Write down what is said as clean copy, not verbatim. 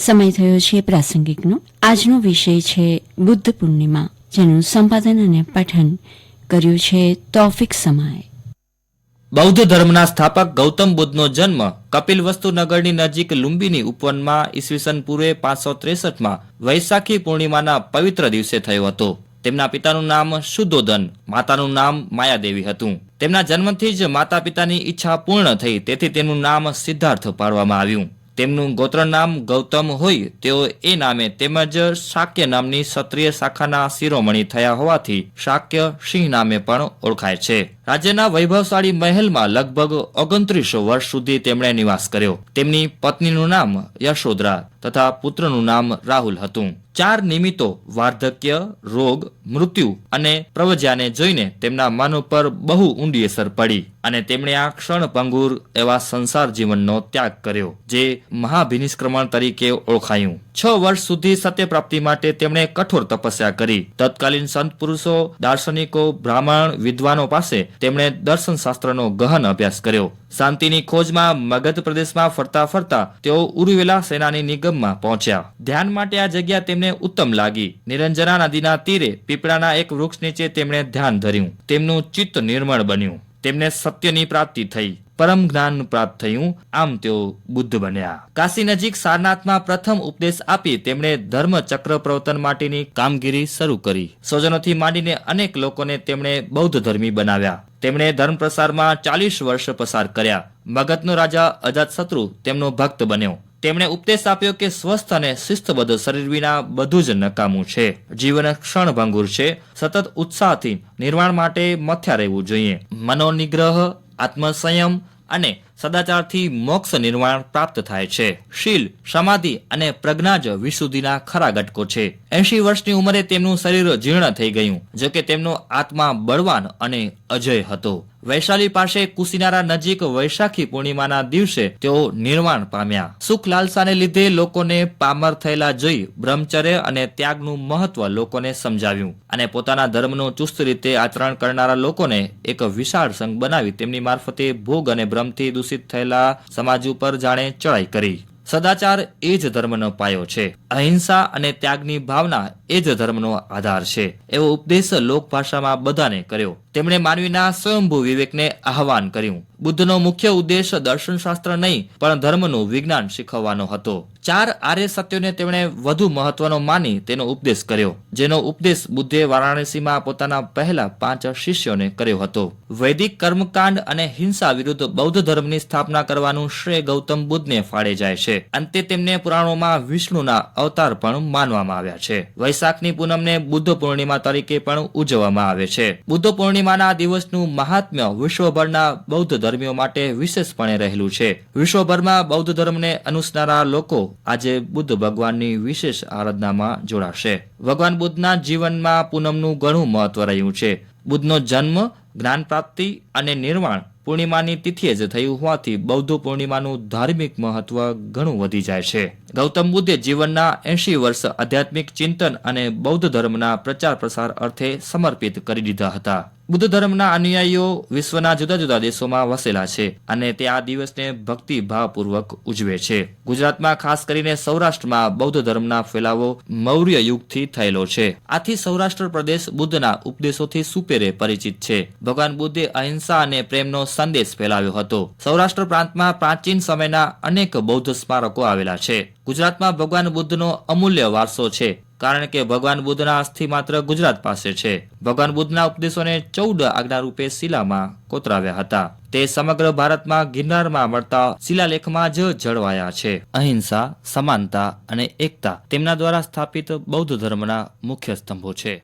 સમય થયો છે પ્રાસંગિકનો. આજનો વિષય છે બુદ્ધ પૂર્ણિમા, જેનું સંપાદન અને પઠન કર્યું છે તૌફિક સમાએ. બૌદ્ધ ધર્મના સ્થાપક ગૌતમ બુદ્ધનો જન્મ કપિલવસ્તુ નગરની નજીક લુંબીની ઉપવનમાં ઈસવીસન પૂર્વે 563માં વૈશાખી પૂર્ણિમાના પવિત્ર દિવસે થયો હતો. તેમના પિતાનું નામ શુદ્ધોધન, માતાનું નામ માયાદેવી હતું. તેમના જન્મથી જ માતા પિતાની ઈચ્છા પૂર્ણ થઈ, તેથી તેમનું નામ સિદ્ધાર્થ પાડવામાં આવ્યું. તેમનું ગોત્ર નામ ગૌતમ હોય તેઓ એ નામે તેમજ શાક્ય નામની ક્ષત્રિય શાખાના શિરોમણી થયા હોવાથી શાક્ય સિંહ નામે પણ ઓળખાય છે. રાજ્યના વૈભવશાળી મહેલમાં લગભગ 29 વર્ષ સુધી તેમણે નિવાસ કર્યો. તેમની પત્નીનું નામ યશોદરા તથા પુત્રનું નામ રાહુલ હતું. 4 નિમિત્તો વાર્ધક્ય, રોગ, મૃત્યુ અને પ્રવ્રજાને જોઈને તેમના મન ઉપર બહુ ઊંડી અસર પડી અને તેમણે આ ક્ષણભંગુર એવા સંસાર જીવનનો ત્યાગ કર્યો, જે મહાભિનિષ્ક્રમણ તરીકે ઓળખાયું. 6 વર્ષ સુધી સત્ય પ્રાપ્તિ માટે તેમણે કઠોર તપસ્યા કરી. તત્કાલીન સંત પુરુષો, દાર્શનિકો, બ્રાહ્મણ, વિદ્વાનો પાસે તેમણે દર્શન શાસ્ત્રનો ગહન અભ્યાસ કર્યો. શાંતિની ખોજમાં મગધ પ્રદેશમાં ફરતા ફરતા તેઓ ઉરુવેલા સેનાની નિગમમાં પહોંચ્યા. ધ્યાન માટે આ જગ્યા તેમને ઉત્તમ લાગી. નિરંજના નદીના તીરે પીપળાના એક વૃક્ષ નીચે તેમણે ધ્યાન ધર્યું. તેમનું ચિત્ત નિર્મળ બન્યું. તેમને સત્યની પ્રાપ્તિ થઈ, પરમ જ્ઞાન પ્રાપ્ત થયું. આમ તેઓ બુદ્ધ બન્યા. કાશી નજીક સારનાથમાં પ્રથમ ઉપદેશ આપી તેમણે ધર્મ ચક્ર પ્રવર્તન માટેની કામગીરી શરૂ કરી. સ્વજનોથી માંડીને અનેક લોકોને તેમણે બૌદ્ધ ધર્મી બનાવ્યા. તેમણે ધર્મ પ્રસારમાં 40 વર્ષ પસાર કર્યા. મગધનો રાજા અજાતશત્રુ તેમનો ભક્ત બન્યો. તેમણે ઉપદેશ આપ્યો કે સ્વસ્થ અને શિસ્તબદ્ધ શરીર વિના બધું જ નકામું છે. જીવન ક્ષણભંગુર છે. સતત ઉત્સાહથી નિર્વાણ માટે મથ્યા રહેવું જોઈએ. મનોનિગ્રહ, આત્મસંયમ અને સદાચારથી મોક્ષ નિર્વાણ પ્રાપ્ત થાય છે. શીલ, સમાધિ અને પ્રજ્ઞા જ વિશુદ્ધિના ખરા ઘટકો છે. 80 વર્ષની ઉંમરે તેમનું શરીર જીર્ણ થઈ ગયું, જોકે તેમનો આત્મા બળવાન અને અજય હતો. વૈશાલી પાસે કુશીનારા નજીક વૈશાખી પૂર્ણિમાના દિવસે તેઓ નિર્વાણ પામ્યા. સુખ લાલસાને લીધે લોકોને પામર થયેલા જોઈ બ્રહ્મચર્ય અને ત્યાગનું મહત્વ લોકોને સમજાવ્યું અને પોતાના ધર્મનું ચુસ્ત રીતે આચરણ કરનારા લોકોને એક વિશાળ સંઘ બનાવી તેમની મારફતે ભોગ અને ભ્રમથી દૂષિત થયેલા સમાજ ઉપર જાણે ચડાઈ કરી. સદાચાર એ જ ધર્મનો પાયો છે. અહિંસા અને ત્યાગની ભાવના એ જ ધર્મનો આધાર છે, એવો ઉપદેશ લોકભાષામાં બધાને કર્યો. તેમણે માનવીના સ્વયંભૂ વિવેકને આહવાન કર્યું. બુદ્ધનો મુખ્ય ઉદ્દેશ દર્શનશાસ્ત્ર નહીં પણ ધર્મનું વિજ્ઞાન શીખવવાનો હતો. 4 આર્ય સત્યોને તેમણે વધુ મહત્વનો માની તેનો ઉપદેશ કર્યો, જેનો ઉપદેશ બુદ્ધે વારાણસીમાં પોતાના પહેલા 5 શિષ્યોને કર્યો હતો. વૈદિક કર્મકાંડ અને હિંસા વિરુદ્ધ બૌદ્ધ ધર્મની સ્થાપના કરવાનું શ્રેય ગૌતમ બુદ્ધને ફાળે જાય છે. અંતે તેમને પુરાણોમાં વિષ્ણુના અવતાર પણ માનવામાં આવ્યા છે. વૈશાખની પૂનમને બુદ્ધ પૂર્ણિમા તરીકે પણ ઉજવવામાં આવે છે. બુદ્ધ પૂર્ણિમાના દિવસનું મહાત્મ્ય વિશ્વભરના બૌદ્ધ ધર્મીઓ માટે વિશેષપણે રહેલું છે. વિશ્વભરમાં બૌદ્ધ ધર્મને અનુસરનારા લોકો આજે બુદ્ધ ભગવાનની વિશેષ આરાધનામાં જોડાશે. ભગવાન બુદ્ધના જીવનમાં પૂનમનું ઘણું મહત્વ રહ્યું છે. બુદ્ધનો જન્મ, જ્ઞાન પ્રાપ્તિ અને નિર્વાણ પૂર્ણિમાની તિથિએ જ થયું હોવાથી બૌદ્ધ પૂર્ણિમાનું ધાર્મિક મહત્વ ઘણું વધી જાય છે. ગૌતમ બુદ્ધે જીવનના 80 વર્ષ આધ્યાત્મિક ચિંતન અને બૌદ્ધ ધર્મના પ્રચાર પ્રસાર અર્થે સમર્પિત કરી દીધા હતા. બુદ્ધ ધર્મના અનુયાયીઓ વિશ્વના જુદા જુદા દેશોમાં વસેલા છે અને તે આ દિવસને ભક્તિ ભાવપૂર્વક ઉજવે છે. ગુજરાતમાં ખાસ કરીને સૌરાષ્ટ્રમાં બૌદ્ધ ધર્મના ફેલાવો મૌર્ય યુગથી થયેલો છે. આથી સૌરાષ્ટ્ર પ્રદેશ બુદ્ધના ઉપદેશોથી સુપેરે પરિચિત છે. ભગવાન બુદ્ધે અહિંસા અને પ્રેમનો સંદેશ ફેલાવ્યો હતો. સૌરાષ્ટ્ર પ્રાંતમાં પ્રાચીન સમયના અનેક બૌદ્ધ સ્મારકો આવેલા છે. ગુજરાતમાં ભગવાન બુદ્ધનો અમૂલ્ય વારસો છે, કારણ કે ભગવાન બુદ્ધના અસ્થિ માત્ર ગુજરાત પાસે છે. ભગવાન બુદ્ધના ઉપદેશોને 14 આજ્ઞા રૂપે શિલામાં કોતરાવ્યા હતા. તે સમગ્ર ભારતમાં ગિરનારમાં મળતા શિલાલેખમાં જ જળવાયા છે. અહિંસા, સમાનતા અને એકતા તેમના દ્વારા સ્થાપિત બૌદ્ધ ધર્મના મુખ્ય સ્તંભો છે.